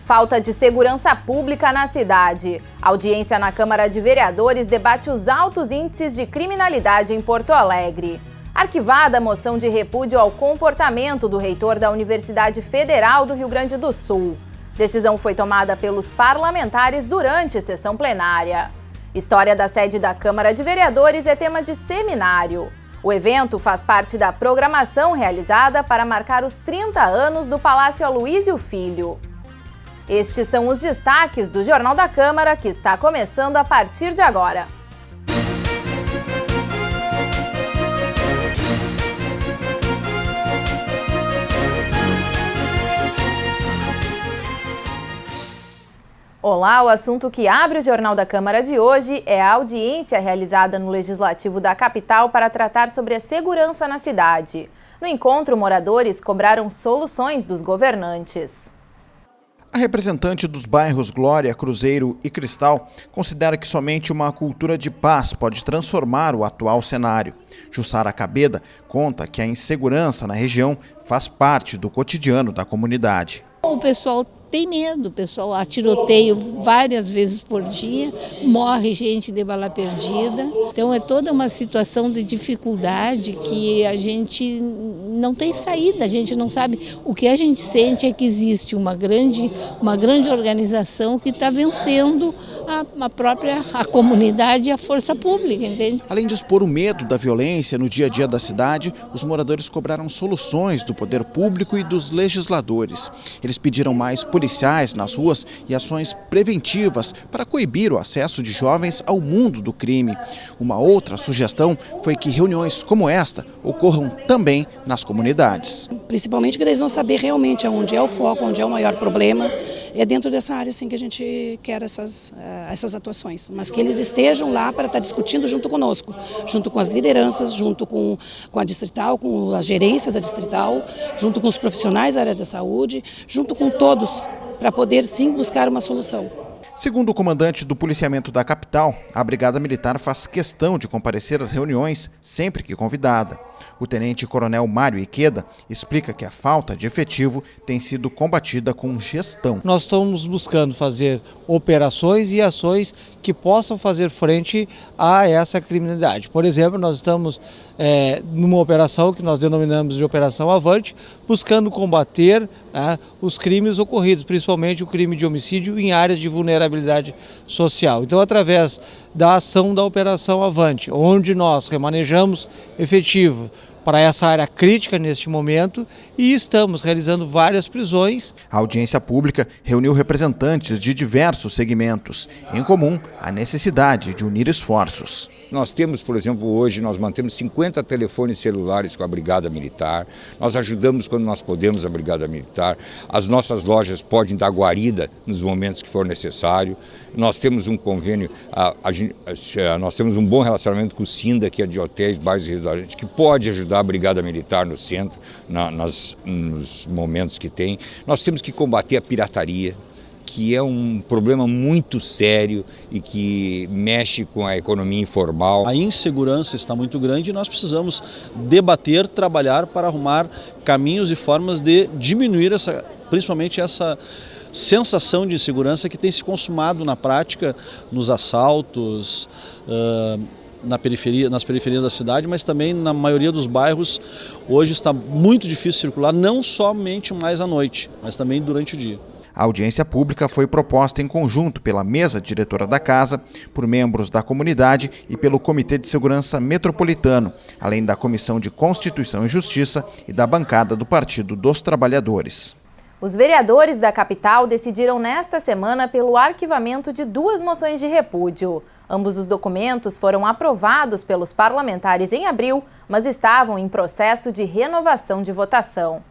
Falta de segurança pública na cidade. A audiência na Câmara de Vereadores debate os altos índices de criminalidade em Porto Alegre. Arquivada a moção de repúdio ao comportamento do reitor da Universidade Federal do Rio Grande do Sul. Decisão foi tomada pelos parlamentares durante sessão plenária. História da sede da Câmara de Vereadores é tema de seminário. O evento faz parte da programação realizada para marcar os 30 anos do Palácio Aloísio Filho. Estes são os destaques do Jornal da Câmara, que está começando a partir de agora. Olá, o assunto que abre o Jornal da Câmara de hoje é a audiência realizada no Legislativo da capital para tratar sobre a segurança na cidade. No encontro, moradores cobraram soluções dos governantes. A representante dos bairros Glória, Cruzeiro e Cristal considera que somente uma cultura de paz pode transformar o atual cenário. Jussara Cabeda conta que a insegurança na região faz parte do cotidiano da comunidade. O pessoal tem medo, o pessoal há tiroteio várias vezes por dia, morre gente de bala perdida. Então é toda uma situação de dificuldade que a gente não tem saída, a gente não sabe. O que a gente sente é que existe uma grande organização que está vencendo a comunidade e a força pública, entende? Além de expor o medo da violência no dia a dia da cidade, os moradores cobraram soluções do poder público e dos legisladores. Eles pediram mais policiais nas ruas e ações preventivas para coibir o acesso de jovens ao mundo do crime. Uma outra sugestão foi que reuniões como esta ocorram também nas comunidades. Principalmente que eles vão saber realmente onde é o foco, onde é o maior problema. É dentro dessa área assim, que a gente quer essas atuações, mas que eles estejam lá para estar discutindo junto conosco, junto com as lideranças, junto com a distrital, com a gerência da distrital, junto com os profissionais da área da saúde, junto com todos, para poder sim buscar uma solução. Segundo o comandante do policiamento da capital, a Brigada Militar faz questão de comparecer às reuniões sempre que convidada. O tenente-coronel Mário Iqueda explica que a falta de efetivo tem sido combatida com gestão. Nós estamos buscando fazer operações e ações que possam fazer frente a essa criminalidade. Por exemplo, nós estamos numa operação que nós denominamos de Operação Avante, buscando combater os crimes ocorridos, principalmente o crime de homicídio em áreas de vulnerabilidade social. Então, através da ação da Operação Avante, onde nós remanejamos efetivo para essa área crítica neste momento e estamos realizando várias prisões. A audiência pública reuniu representantes de diversos segmentos, em comum a necessidade de unir esforços. Nós temos, por exemplo, hoje nós mantemos 50 telefones celulares com a Brigada Militar, nós ajudamos quando nós podemos a Brigada Militar, as nossas lojas podem dar guarida nos momentos que for necessário, nós temos um convênio, nós temos um bom relacionamento com o SINDA, que é de hotéis, bares e restaurantes, que pode ajudar a Brigada Militar no centro, nos momentos que tem. Nós temos que combater a pirataria, que é um problema muito sério e que mexe com a economia informal. A insegurança está muito grande e nós precisamos debater, trabalhar para arrumar caminhos e formas de diminuir principalmente essa sensação de insegurança que tem se consumado na prática nos assaltos, nas periferias da cidade, mas também na maioria dos bairros. Hoje está muito difícil circular, não somente mais à noite, mas também durante o dia. A audiência pública foi proposta em conjunto pela mesa diretora da casa, por membros da comunidade e pelo Comitê de Segurança Metropolitano, além da Comissão de Constituição e Justiça e da bancada do Partido dos Trabalhadores. Os vereadores da capital decidiram nesta semana pelo arquivamento de 2 moções de repúdio. Ambos os documentos foram aprovados pelos parlamentares em abril, mas estavam em processo de renovação de votação.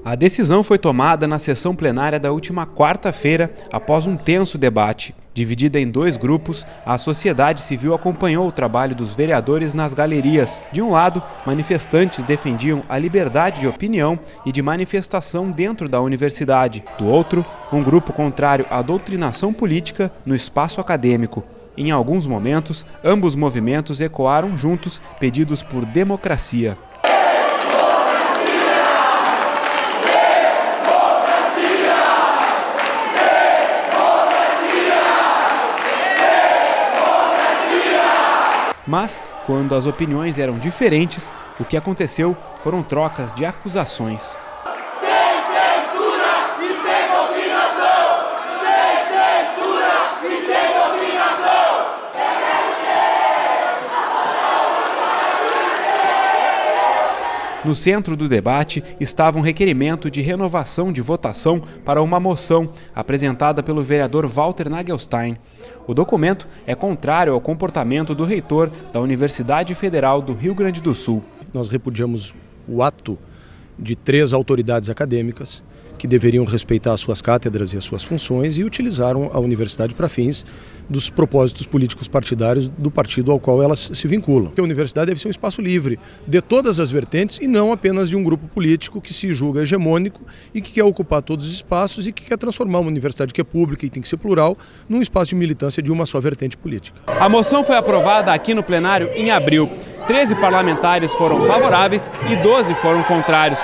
A decisão foi tomada na sessão plenária da última quarta-feira, após um tenso debate. Dividida em 2 grupos, a sociedade civil acompanhou o trabalho dos vereadores nas galerias. De um lado, manifestantes defendiam a liberdade de opinião e de manifestação dentro da universidade. Do outro, um grupo contrário à doutrinação política no espaço acadêmico. Em alguns momentos, ambos movimentos ecoaram juntos pedidos por democracia. Mas, quando as opiniões eram diferentes, o que aconteceu foram trocas de acusações. No centro do debate estava um requerimento de renovação de votação para uma moção apresentada pelo vereador Walter Nagelstein. O documento é contrário ao comportamento do reitor da Universidade Federal do Rio Grande do Sul. Nós repudiamos o ato de 3 autoridades acadêmicas que deveriam respeitar as suas cátedras e as suas funções e utilizaram a universidade para fins dos propósitos políticos partidários do partido ao qual elas se vinculam. A universidade deve ser um espaço livre de todas as vertentes e não apenas de um grupo político que se julga hegemônico e que quer ocupar todos os espaços e que quer transformar uma universidade que é pública e tem que ser plural num espaço de militância de uma só vertente política. A moção foi aprovada aqui no plenário em abril. 13 parlamentares foram favoráveis e 12 foram contrários.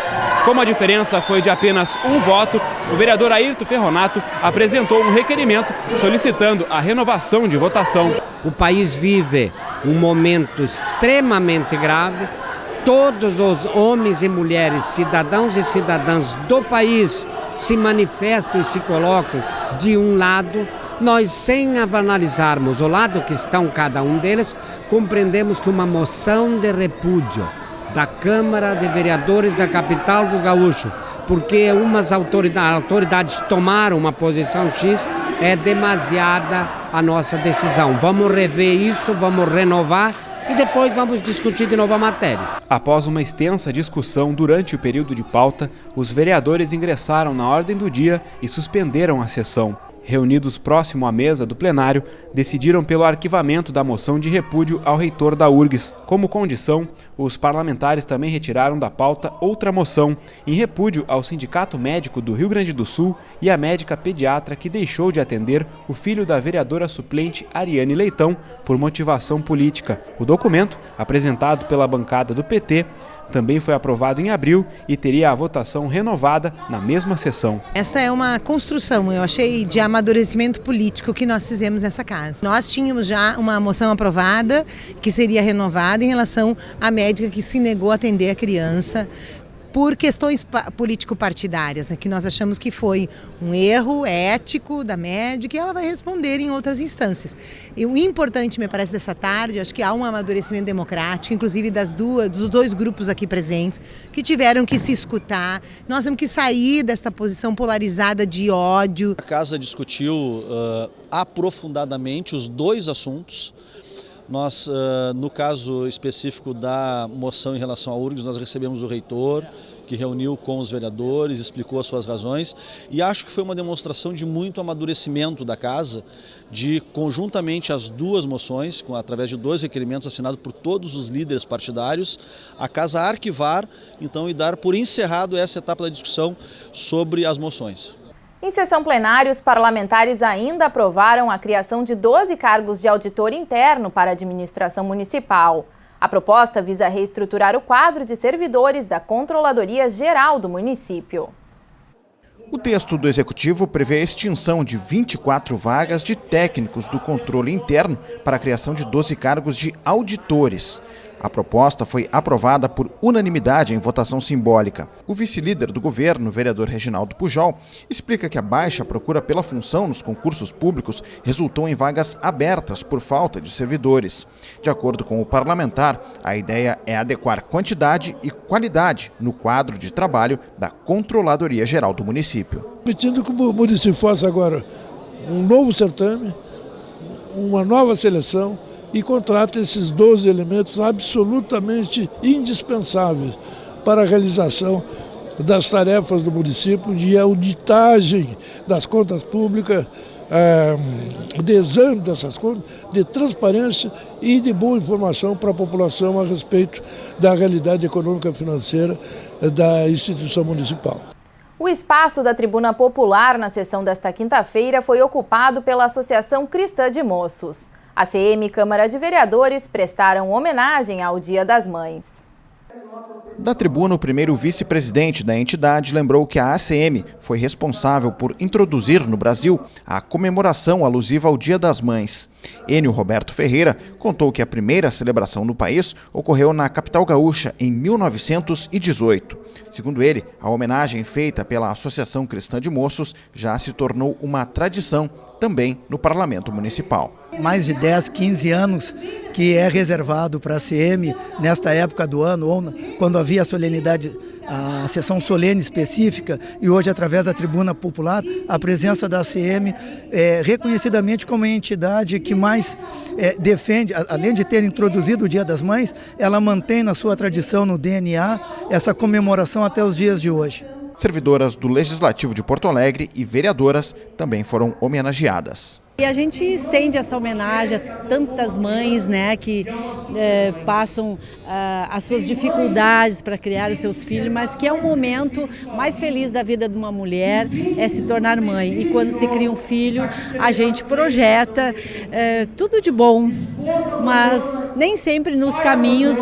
Como a diferença foi de apenas um voto, o vereador Ayrton Ferronato apresentou um requerimento solicitando a renovação de votação. O país vive um momento extremamente grave. Todos os homens e mulheres, cidadãos e cidadãs do país se manifestam e se colocam de um lado. Nós, sem analisarmos o lado que estão cada um deles, compreendemos que uma moção de repúdio da Câmara de Vereadores da capital do Gaúcho, porque umas autoridades tomaram uma posição X, é demasiada a nossa decisão. Vamos rever isso, vamos renovar e depois vamos discutir de novo a matéria. Após uma extensa discussão durante o período de pauta, os vereadores ingressaram na ordem do dia e suspenderam a sessão. Reunidos próximo à mesa do plenário, decidiram pelo arquivamento da moção de repúdio ao reitor da URGS. Como condição, os parlamentares também retiraram da pauta outra moção, em repúdio ao Sindicato Médico do Rio Grande do Sul e à médica pediatra que deixou de atender o filho da vereadora suplente Ariane Leitão por motivação política. O documento, apresentado pela bancada do PT, também foi aprovado em abril e teria a votação renovada na mesma sessão. Esta é uma construção, eu achei, de amadurecimento político que nós fizemos nessa casa. Nós tínhamos já uma moção aprovada que seria renovada em relação à médica que se negou a atender a criança por questões político-partidárias, que nós achamos que foi um erro ético da médica e ela vai responder em outras instâncias. E o importante, me parece, dessa tarde, acho que há um amadurecimento democrático, inclusive dos 2 grupos aqui presentes, que tiveram que se escutar. Nós temos que sair desta posição polarizada de ódio. A casa discutiu aprofundadamente os 2 assuntos. Nós, no caso específico da moção em relação à URGS, nós recebemos o reitor, que reuniu com os vereadores, explicou as suas razões e acho que foi uma demonstração de muito amadurecimento da casa, de conjuntamente as 2 moções, através de 2 requerimentos assinados por todos os líderes partidários, a casa arquivar então e dar por encerrado essa etapa da discussão sobre as moções. Em sessão plenária, os parlamentares ainda aprovaram a criação de 12 cargos de auditor interno para a administração municipal. A proposta visa reestruturar o quadro de servidores da Controladoria Geral do município. O texto do Executivo prevê a extinção de 24 vagas de técnicos do controle interno para a criação de 12 cargos de auditores. A proposta foi aprovada por unanimidade em votação simbólica. O vice-líder do governo, o vereador Reginaldo Pujol, explica que a baixa procura pela função nos concursos públicos resultou em vagas abertas por falta de servidores. De acordo com o parlamentar, a ideia é adequar quantidade e qualidade no quadro de trabalho da Controladoria Geral do município. Pedindo que o município faça agora um novo certame, uma nova seleção, e contrata esses 12 elementos absolutamente indispensáveis para a realização das tarefas do município de auditagem das contas públicas, de exame dessas contas, de transparência e de boa informação para a população a respeito da realidade econômica e financeira da instituição municipal. O espaço da Tribuna Popular na sessão desta quinta-feira foi ocupado pela Associação Cristã de Moços. A CM e Câmara de Vereadores prestaram homenagem ao Dia das Mães. Da tribuna, o primeiro vice-presidente da entidade lembrou que a ACM foi responsável por introduzir no Brasil a comemoração alusiva ao Dia das Mães. Enio Roberto Ferreira contou que a primeira celebração no país ocorreu na capital gaúcha em 1918. Segundo ele, a homenagem feita pela Associação Cristã de Moços já se tornou uma tradição também no Parlamento Municipal. Mais de 10, 15 anos que é reservado para a ACM nesta época do ano, ou quando havia a solenidade, a sessão solene específica, e hoje, através da Tribuna Popular, a presença da ACM é reconhecidamente como a entidade que mais defende, além de ter introduzido o Dia das Mães, ela mantém na sua tradição, no DNA, essa comemoração até os dias de hoje. Servidoras do Legislativo de Porto Alegre e vereadoras também foram homenageadas. E a gente estende essa homenagem a tantas mães, né, que passam as suas dificuldades para criar os seus filhos, mas que é um momento mais feliz da vida de uma mulher, é se tornar mãe. E quando se cria um filho, a gente projeta tudo de bom, mas nem sempre nos caminhos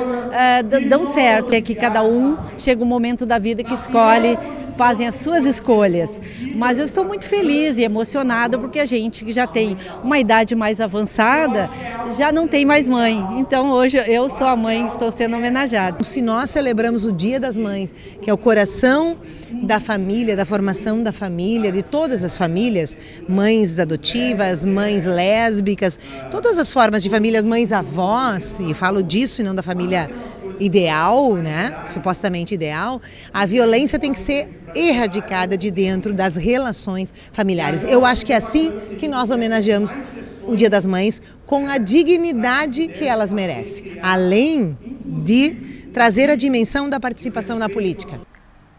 dão certo. É que cada um chega um momento da vida que escolhe, fazem as suas escolhas. Mas eu estou muito feliz e emocionada porque a gente que já tem uma idade mais avançada já não tem mais mãe. Então hoje eu sou a mãe que estou sendo homenageada. Se nós celebramos o Dia das Mães, que é o coração da família, da formação da família, de todas as famílias, mães adotivas, mães lésbicas, todas as formas de família, mães avós, e falo disso e não da família ideal, né? Supostamente ideal, a violência tem que ser erradicada de dentro das relações familiares. Eu acho que é assim que nós homenageamos o Dia das Mães, com a dignidade que elas merecem, além de trazer a dimensão da participação na política.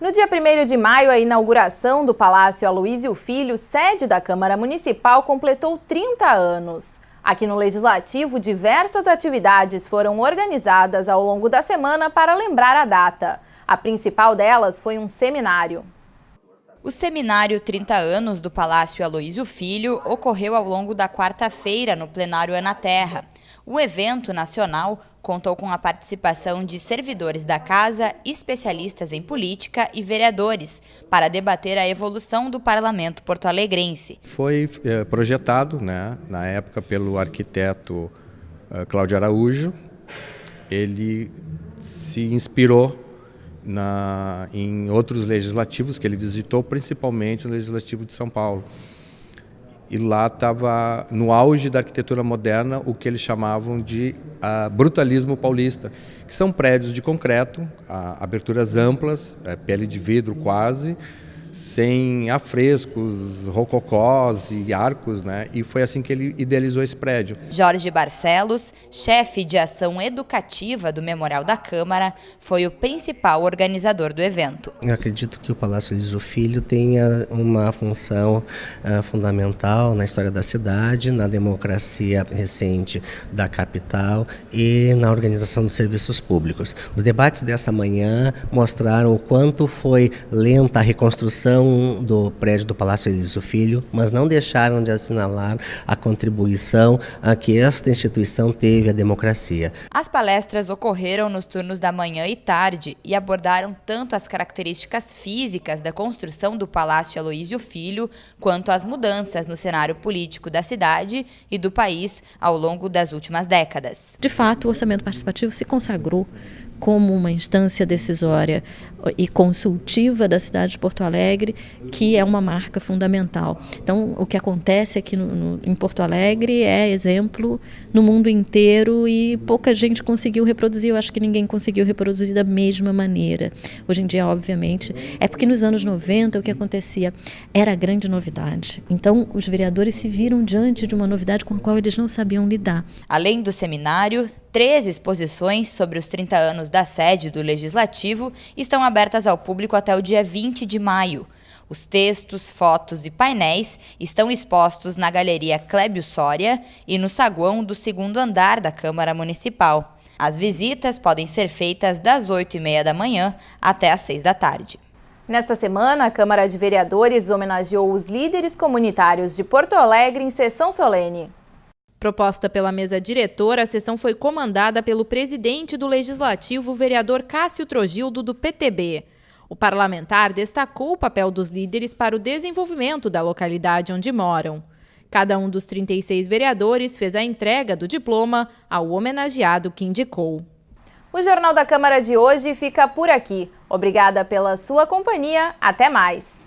No dia 1º de maio, a inauguração do Palácio Aloísio Filho, sede da Câmara Municipal, completou 30 anos. Aqui no Legislativo, diversas atividades foram organizadas ao longo da semana para lembrar a data. A principal delas foi um seminário. O seminário 30 anos do Palácio Aloísio Filho ocorreu ao longo da quarta-feira no plenário Ana Terra. O evento nacional contou com a participação de servidores da casa, especialistas em política e vereadores para debater a evolução do parlamento porto-alegrense. Foi projetado, na época, pelo arquiteto Cláudio Araújo. Ele se inspirou em outros legislativos que ele visitou, principalmente o Legislativo de São Paulo. E lá estava no auge da arquitetura moderna o que eles chamavam de brutalismo paulista, que são prédios de concreto, aberturas amplas, pele de vidro quase, sem afrescos, rococós e arcos, e foi assim que ele idealizou esse prédio. Jorge Barcelos, chefe de ação educativa do Memorial da Câmara, foi o principal organizador do evento. Eu acredito que o Palácio Aloísio Filho tenha uma função fundamental na história da cidade, na democracia recente da capital e na organização dos serviços públicos. Os debates dessa manhã mostraram o quanto foi lenta a reconstrução do prédio do Palácio Aloísio Filho, mas não deixaram de assinalar a contribuição a que esta instituição teve à democracia. As palestras ocorreram nos turnos da manhã e tarde e abordaram tanto as características físicas da construção do Palácio Aloísio Filho, quanto as mudanças no cenário político da cidade e do país ao longo das últimas décadas. De fato, o orçamento participativo se consagrou como uma instância decisória e consultiva da cidade de Porto Alegre, que é uma marca fundamental. Então, o que acontece aqui em Porto Alegre é exemplo no mundo inteiro e pouca gente conseguiu reproduzir. Eu acho que ninguém conseguiu reproduzir da mesma maneira. Hoje em dia, obviamente, é porque nos anos 90 o que acontecia era a grande novidade. Então, os vereadores se viram diante de uma novidade com a qual eles não sabiam lidar. Além do seminário, 3 exposições sobre os 30 anos da sede do Legislativo estão abertas ao público até o dia 20 de maio. Os textos, fotos e painéis estão expostos na Galeria Clébio Soria e no saguão do 2º andar da Câmara Municipal. As visitas podem ser feitas das 8h30 da manhã até às 6 da tarde. Nesta semana, a Câmara de Vereadores homenageou os líderes comunitários de Porto Alegre em sessão solene. Proposta pela mesa diretora, a sessão foi comandada pelo presidente do Legislativo, o vereador Cássio Trogildo, do PTB. O parlamentar destacou o papel dos líderes para o desenvolvimento da localidade onde moram. Cada um dos 36 vereadores fez a entrega do diploma ao homenageado que indicou. O Jornal da Câmara de hoje fica por aqui. Obrigada pela sua companhia. Até mais!